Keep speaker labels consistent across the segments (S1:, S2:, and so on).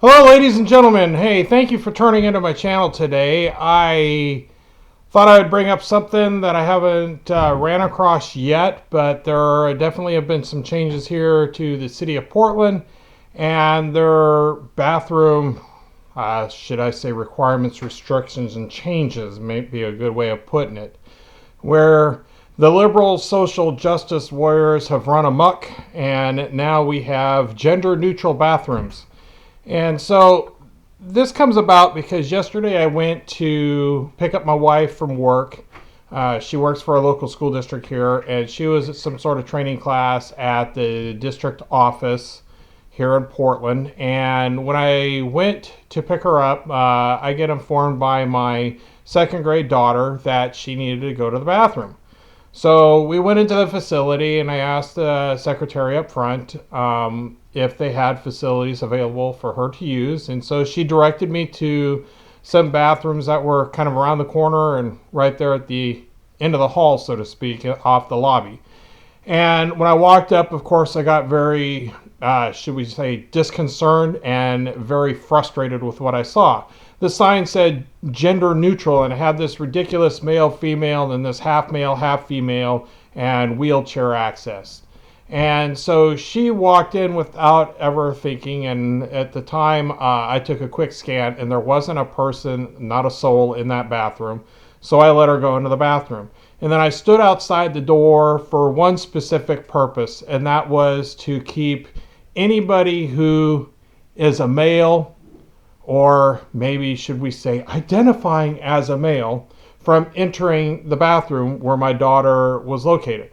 S1: Hello, ladies and gentlemen. Hey, thank you for turning into my channel today. I thought I would bring up something that I haven't ran across yet, but there definitely have been some changes here to the city of Portland and their bathroom, should I say, requirements, restrictions, and changes may be a good way of putting it, where the liberal social justice warriors have run amok, and now we have gender neutral bathrooms. And so this comes about because yesterday I went to pick up my wife from work. She works for a local school district here, and she was at some sort of training class at the district office here in Portland. And when I went to pick her up, I get informed by my second grade daughter that she needed to go to the bathroom. So we went into the facility, and I asked the secretary up front if they had facilities available for her to use. And so she directed me to some bathrooms that were kind of around the corner and right there at the end of the hall, so to speak, off the lobby. And when I walked up, of course, I got very, should we say, disconcerted and very frustrated with what I saw. The sign said gender neutral, and it had this ridiculous male, female, and this half male, half female, and wheelchair access. And so she walked in without ever thinking, and at the time I took a quick scan, and there wasn't a person, not a soul in that bathroom. So I let her go into the bathroom. And then I stood outside the door for one specific purpose, and that was to keep anybody who is a male, or maybe should we say identifying as a male, from entering the bathroom where my daughter was located.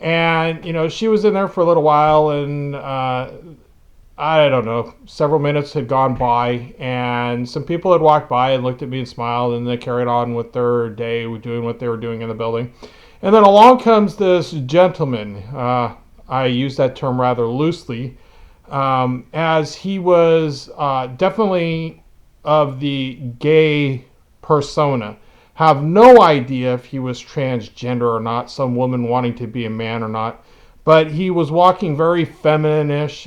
S1: And, you know, she was in there for a little while, and I don't know, several minutes had gone by, and some people had walked by and looked at me and smiled, and they carried on with their day, doing what they were doing in the building. And then along comes this gentleman. I use that term rather loosely, as he was definitely of the gay persona. Have no idea if he was transgender or not, some woman wanting to be a man or not, but he was walking very feminine-ish,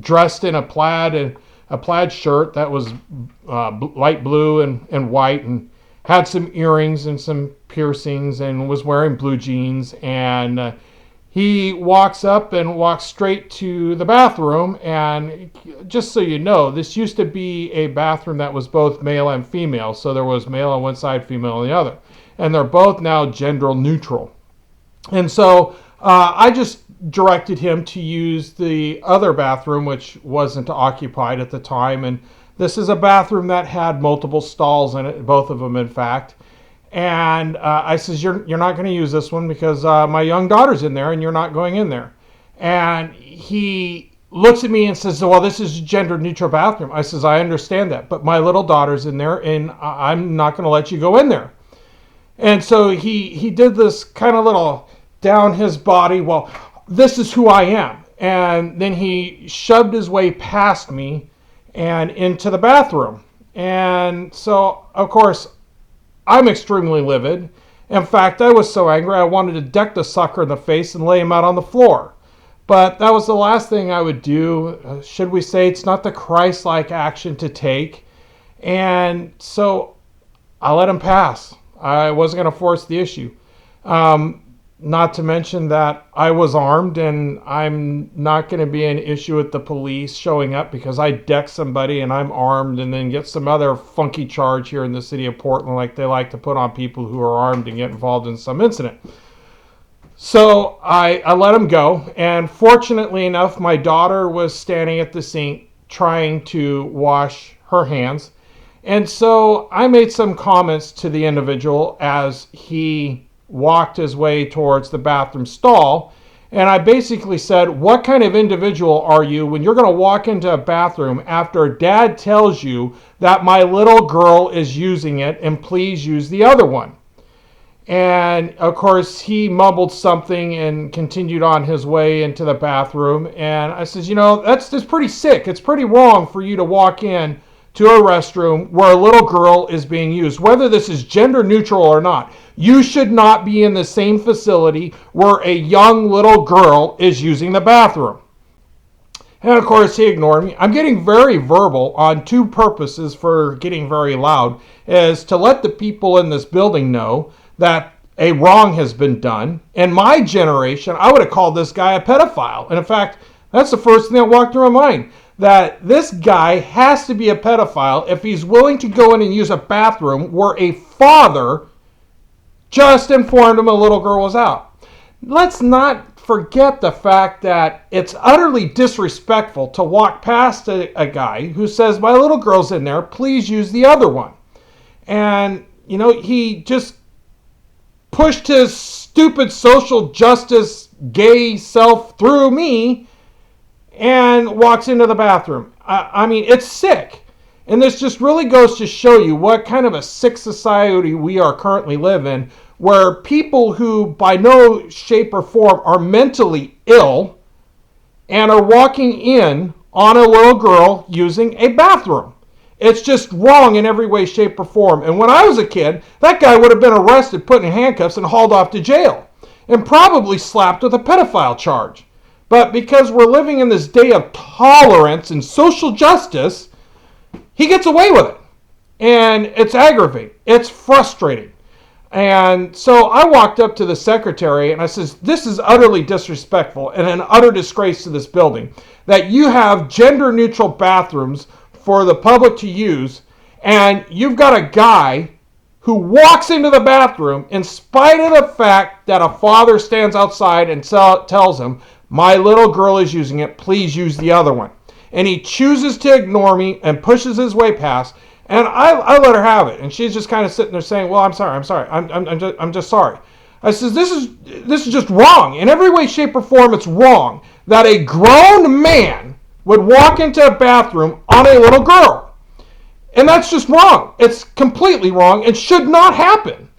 S1: dressed in a plaid shirt that was light blue and white, and had some earrings and some piercings, and was wearing blue jeans. And he walks up and walks straight to the bathroom. And just so you know, this used to be a bathroom that was both male and female. So there was male on one side, female on the other. And they're both now gender neutral. And so I just directed him to use the other bathroom, which wasn't occupied at the time. And this is a bathroom that had multiple stalls in it, both of them, in fact. And I says, you're not going to use this one because my young daughter's in there and you're not going in there. And he looks at me and says, well, this is a gender neutral bathroom. I says, I understand that, but my little daughter's in there and I'm not going to let you go in there. And so he did this kind of little down his body, well, this is who I am. And then he shoved his way past me and into the bathroom. And so, of course, I'm extremely livid. In fact, I was so angry I wanted to deck the sucker in the face and lay him out on the floor. But that was the last thing I would do. Should we say it's not the Christ-like action to take. And so I let him pass. I wasn't going to force the issue. Not to mention that I was armed, and I'm not going to be an issue with the police showing up because I deck somebody and I'm armed and then get some other funky charge here in the city of Portland like they like to put on people who are armed and get involved in some incident. So I let him go, and fortunately enough, my daughter was standing at the sink trying to wash her hands. And so I made some comments to the individual as he walked his way towards the bathroom stall. And I basically said, what kind of individual are you when you're going to walk into a bathroom after dad tells you that my little girl is using it and please use the other one? And of course he mumbled something and continued on his way into the bathroom. And I says, you know, that's pretty sick. It's pretty wrong for you to walk in to a restroom where a little girl is being used, whether this is gender neutral or not. You should not be in the same facility where a young little girl is using the bathroom. And of course, he ignored me. I'm getting very verbal on two purposes for getting very loud, is to let the people in this building know that a wrong has been done. In my generation, I would have called this guy a pedophile. And in fact, that's the first thing that walked through my mind, that this guy has to be a pedophile if he's willing to go in and use a bathroom where a father just informed him a little girl was out. Let's not forget the fact that it's utterly disrespectful to walk past a guy who says, my little girl's in there, please use the other one. And, he just pushed his stupid social justice gay self through me and walks into the bathroom. I mean, it's sick. And this just really goes to show you what kind of a sick society we are currently living, where people who by no shape or form are mentally ill and are walking in on a little girl using a bathroom. It's just wrong in every way, shape, or form. And when I was a kid, that guy would have been arrested, put in handcuffs, and hauled off to jail, and probably slapped with a pedophile charge. But because we're living in this day of tolerance and social justice, he gets away with it. And it's aggravating. It's frustrating. And so I walked up to the secretary and I says, this is utterly disrespectful and an utter disgrace to this building, that you have gender neutral bathrooms for the public to use, and you've got a guy who walks into the bathroom in spite of the fact that a father stands outside and tells him, my little girl is using it, please use the other one. And he chooses to ignore me and pushes his way past, and I let her have it. And she's just kind of sitting there saying, well, I'm sorry, I'm just sorry. I says, this is just wrong. In every way, shape, or form, it's wrong that a grown man would walk into a bathroom on a little girl. And that's just wrong. It's completely wrong and should not happen.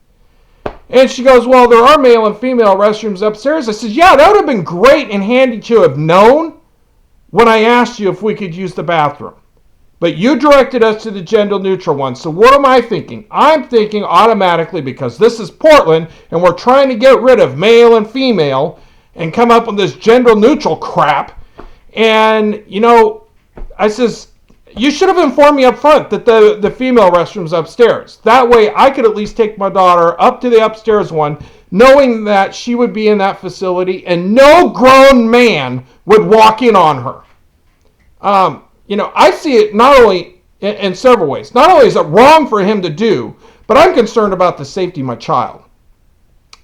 S1: And she goes, well, there are male and female restrooms upstairs. I says, yeah, that would have been great and handy to have known when I asked you if we could use the bathroom. But you directed us to the gender neutral one. So what am I thinking? I'm thinking automatically, because this is Portland and we're trying to get rid of male and female and come up with this gender neutral crap. And, I says, you should have informed me up front that the female restroom's upstairs. That way I could at least take my daughter up to the upstairs one, knowing that she would be in that facility and no grown man would walk in on her. I see it not only in several ways. Not only is it wrong for him to do, but I'm concerned about the safety of my child.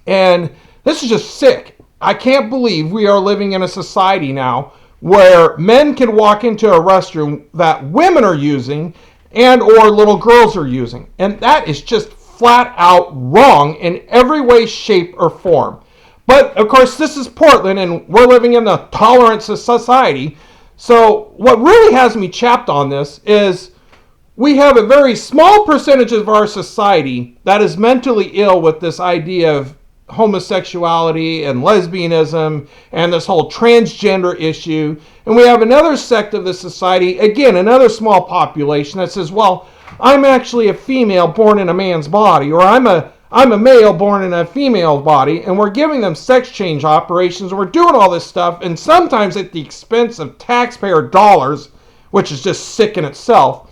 S1: And this is just sick. I can't believe we are living in a society now where men can walk into a restroom that women are using and or little girls are using. And that is just flat out wrong in every way, shape, or form. But, of course, this is Portland, and we're living in a tolerant society. So what really has me chapped on this is we have a very small percentage of our society that is mentally ill with this idea of homosexuality and lesbianism and this whole transgender issue. And we have another sect of the society, again, another small population that says, well, I'm actually a female born in a man's body, or I'm a male born in a female body, and we're giving them sex change operations, and we're doing all this stuff, and sometimes at the expense of taxpayer dollars, which is just sick in itself.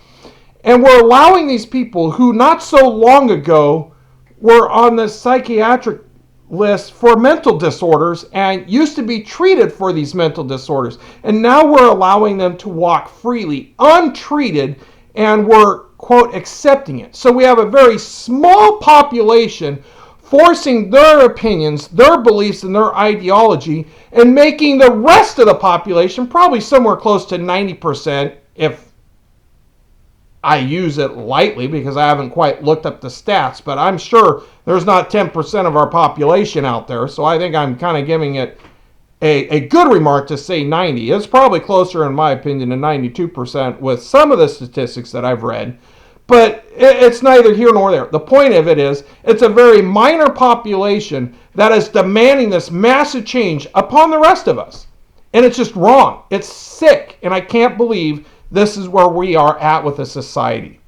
S1: And we're allowing these people who not so long ago were on the psychiatric list for mental disorders and used to be treated for these mental disorders. And now we're allowing them to walk freely, untreated, and we're, quote, accepting it. So we have a very small population forcing their opinions, their beliefs, and their ideology, and making the rest of the population, probably somewhere close to 90%, if I use it lightly because I haven't quite looked up the stats, but I'm sure there's not 10% of our population out there, so I think I'm kind of giving it a good remark to say 90. It's probably closer, in my opinion, to 92% with some of the statistics that I've read, but it's neither here nor there. The point of it is, it's a very minor population that is demanding this massive change upon the rest of us, and it's just wrong. It's sick, and I can't believe this is where we are at with a society,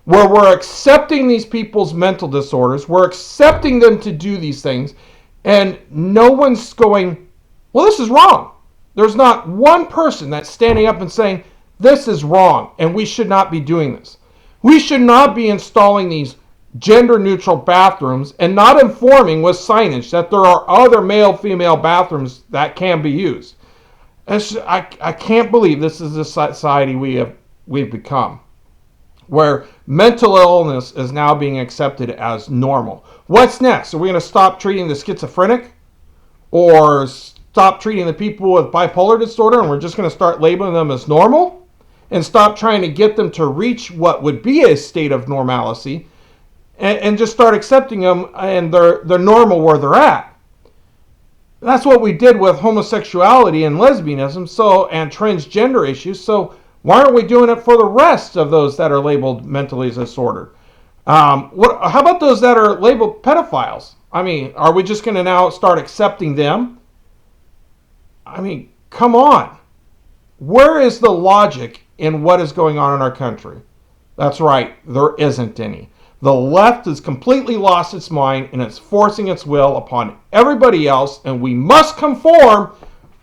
S1: where we're accepting these people's mental disorders, we're accepting them to do these things, and no one's going, well, this is wrong. There's not one person that's standing up and saying, this is wrong and we should not be doing this. We should not be installing these gender-neutral bathrooms and not informing with signage that there are other male-female bathrooms that can be used. I can't believe this is the society we've become, where mental illness is now being accepted as normal. What's next? Are we going to stop treating the schizophrenic? Or stop treating the people with bipolar disorder and we're just going to start labeling them as normal? And stop trying to get them to reach what would be a state of normalcy and just start accepting them and they're normal where they're at. That's what we did with homosexuality and lesbianism and transgender issues. So why aren't we doing it for the rest of those that are labeled mentally disordered? How about those that are labeled pedophiles? I mean, are we just going to now start accepting them? I mean, come on. Where is the logic in what is going on in our country? That's right, there isn't any. The left has completely lost its mind and it's forcing its will upon everybody else, and we must conform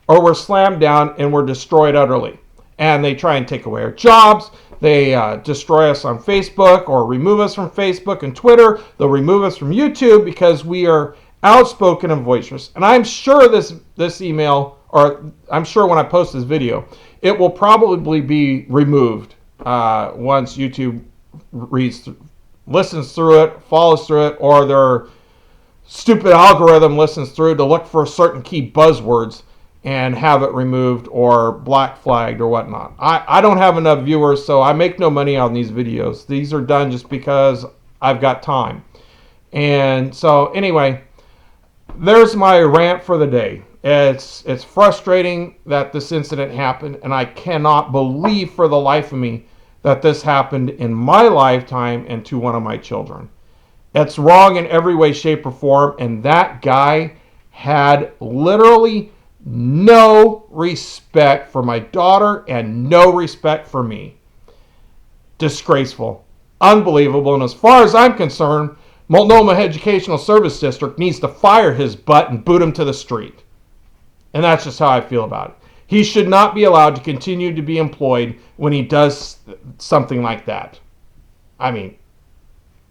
S1: or we're slammed down and we're destroyed utterly. And they try and take away our jobs. They destroy us on Facebook or remove us from Facebook and Twitter. They'll remove us from YouTube because we are outspoken and boisterous. And I'm sure this email, or I'm sure when I post this video, it will probably be removed once YouTube listens through it, follows through it, or their stupid algorithm listens through to look for certain key buzzwords and have it removed or black flagged or whatnot. I don't have enough viewers, so I make no money on these videos. These are done just because I've got time. And so anyway, there's my rant for the day. It's frustrating that this incident happened, and I cannot believe for the life of me that this happened in my lifetime and to one of my children. It's wrong in every way, shape, or form, and that guy had literally no respect for my daughter and no respect for me. Disgraceful. Unbelievable. And as far as I'm concerned, Multnomah Educational Service District needs to fire his butt and boot him to the street. And that's just how I feel about it. He should not be allowed to continue to be employed when he does something like that. I mean,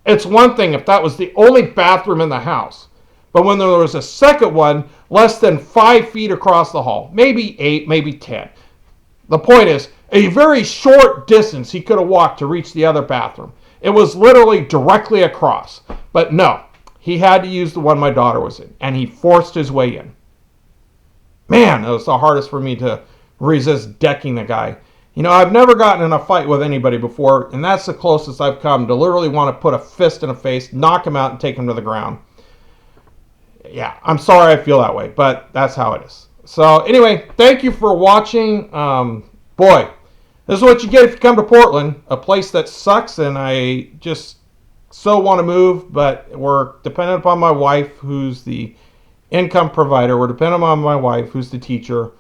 S1: it's one thing if that was the only bathroom in the house. But when there was a second one less than 5 feet across the hall, maybe 8, maybe 10. The point is, a very short distance he could have walked to reach the other bathroom. It was literally directly across. But no, he had to use the one my daughter was in, and he forced his way in. Man, it was the hardest for me to resist decking the guy. You know, I've never gotten in a fight with anybody before, and that's the closest I've come to literally want to put a fist in a face, knock him out, and take him to the ground. Yeah, I'm sorry I feel that way, but that's how it is. So anyway, thank you for watching. Boy, this is what you get if you come to Portland, a place that sucks, and I just so want to move, but we're dependent upon my wife, who's the income provider. We're dependent on my wife, who's the teacher.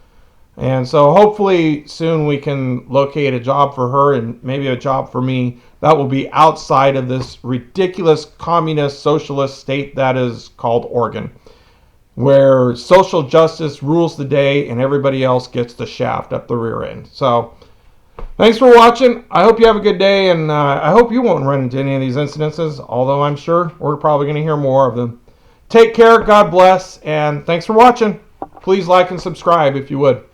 S1: And so hopefully soon we can locate a job for her and maybe a job for me that will be outside of this ridiculous communist socialist state that is called Oregon, where social justice rules the day and everybody else gets the shaft up the rear end. So thanks for watching. I hope you have a good day, and I hope you won't run into any of these incidences, although I'm sure we're probably going to hear more of them. Take care, God bless, and thanks for watching. Please like and subscribe if you would.